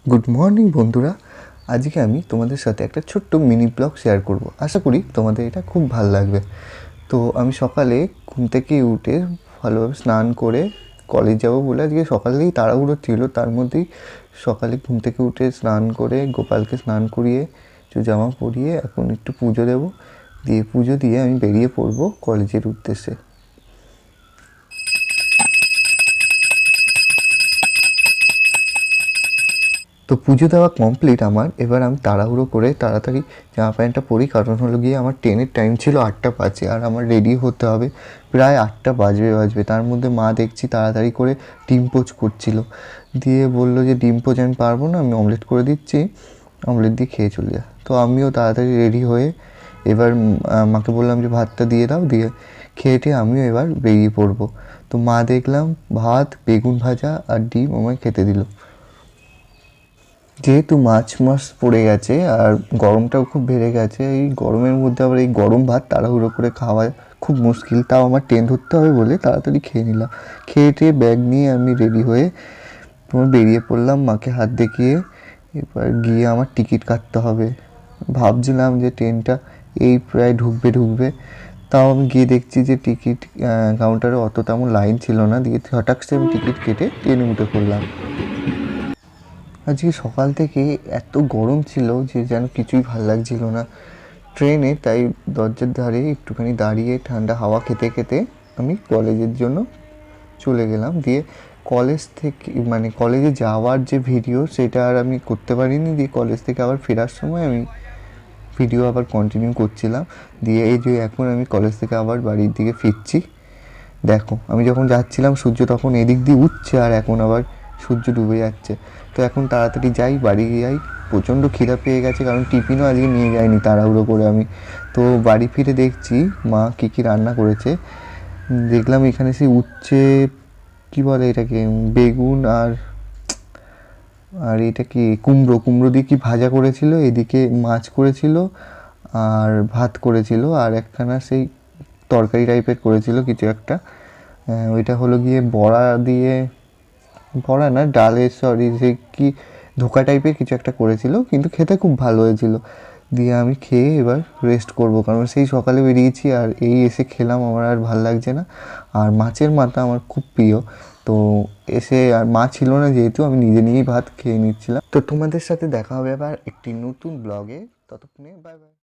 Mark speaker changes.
Speaker 1: Good morning বন্ধুরা। আজকে আমি তোমাদের সাথে একটা ছোট্ট মিনি ব্লগ শেয়ার করব। আশা করি তোমাদের এটা খুব ভালো লাগবে। তো আমি সকালে ঘুম থেকে উঠে ভালোভাবে স্নান করে কলেজ যাব বলে আজকে সকালেই তাড়াহুড়ো ছিল, তার মধ্যেই সকালে ঘুম থেকে উঠে স্নান করে গোপালকে স্নান করিয়ে একটু জামা পরিয়ে এখন একটু পুজো দেবো, দিয়ে পুজো দিয়ে আমি বেরিয়ে পড়বো কলেজের উদ্দেশ্যে। তো পুজো দেওয়া কমপ্লিট আমার। এবার আমি তাড়াহুড়ো করে তাড়াতাড়ি জামা প্যান্টটা পরি, কারণ হলো গিয়ে আমার ট্রেনের টাইম ছিল 8:05 আর আমার রেডি হতে হবে প্রায় 8টা বাজবে। তার মধ্যে মা দেখছি তাড়াতাড়ি করে ডিম পোচ করছিল, দিয়ে বললো যে ডিম পোচ আমি পারবো না, আমি অমলেট করে দিচ্ছি, অমলেট দিয়ে খেয়ে চলে যা। তো আমিও তাড়াতাড়ি রেডি হয়ে এবার মাকে বললাম যে ভাতটা দিয়ে দাও, দিয়ে খেয়ে টেয়ে আমিও এবার বেরিয়ে পড়বো। তো মা দেখলাম ভাত, বেগুন ভাজা আর ডিম আমায় খেতে দিল। যেহেতু মাছ পড়ে গেছে আর গরমটাও খুব বেড়ে গেছে, এই গরমের মধ্যে আবার এই গরম ভাত তাড়াহুড়ো করে খাওয়া খুব মুশকিল, তাও আমার ট্রেন ধরতে হবে বলে তাড়াতাড়ি খেয়ে নিলাম। খেয়ে টেয়ে ব্যাগ নিয়ে আমি রেডি হয়ে তোমার বেরিয়ে পড়লাম মাকে হাত দেখিয়ে। এবার গিয়ে আমার টিকিট কাটতে হবে। ভাবছিলাম যে ট্রেনটা এই প্রায় ঢুকবে, তাও আমি গিয়ে দেখছি যে টিকিট কাউন্টারে অত তেমন লাইন ছিল না, দিয়ে হঠাৎ আমি টিকিট কেটে ট্রেনে উঠে পড়লাম। আজকে সকাল থেকে এত গরম ছিল যে যেন কিছুই ভাল লাগছিল না ট্রেনে, তাই দরজার ধারে একটুখানি দাঁড়িয়ে ঠান্ডা হাওয়া খেতে খেতে আমি কলেজের জন্য চলে গেলাম। দিয়ে কলেজ থেকে মানে কলেজে যাওয়ার যে ভিডিও সেটা আর আমি করতে পারিনি, দিয়ে কলেজ থেকে আবার ফেরার সময় আমি ভিডিও আবার কন্টিনিউ করছিলাম। দিয়ে এই যে এখন আমি কলেজ থেকে আবার বাড়ির দিকে ফিরছি। দেখো আমি যখন যাচ্ছিলাম সূর্য তখন এদিক দিয়ে উঠছে আর এখন আবার সূর্য ডুবে যাচ্ছে। তো এখন তাড়াতাড়ি যাই, বাড়ি যাই। প্রচণ্ড খিদা পেয়ে গেছে, কারণ টিফিনও আজকে নিয়ে যাইনি তাড়াহুড়ো করে আমি। তো বাড়ি ফিরে দেখছি মা কী রান্না করেছে। দেখলাম এখানে সেই উচ্ছে, কী বলে এটাকে, বেগুন আর আর এটা কি কুমড়ো দিয়ে কি ভাজা করেছিল, এদিকে মাছ করেছিল আর ভাত করেছিল, আর একখানা সেই তরকারি টাইপের করেছিল কিছু একটা। ওইটা হলো গিয়ে বড়া দিয়ে, বড়া না ডালের, সরি সে কি ধোকা টাইপের কিছু একটা করেছিল, কিন্তু খেতে খুব ভালো হয়েছিল। দিয়ে আমি খেয়ে এবার রেস্ট করব, কারণ সেই সকালে বেরিয়েছি আর এই এসে খেলাম, আমার আর ভাল লাগছে না। আর মাছের মাথা আমার খুব প্রিয়, তো এসে আর মা ছিল না যেহেতু আমি নিজে নিজেই ভাত খেয়ে নিচ্ছিলাম। তো তোমাদের সাথে দেখা হবে আবার একটি নতুন ব্লগে, ততক্ষণে বাই বাই।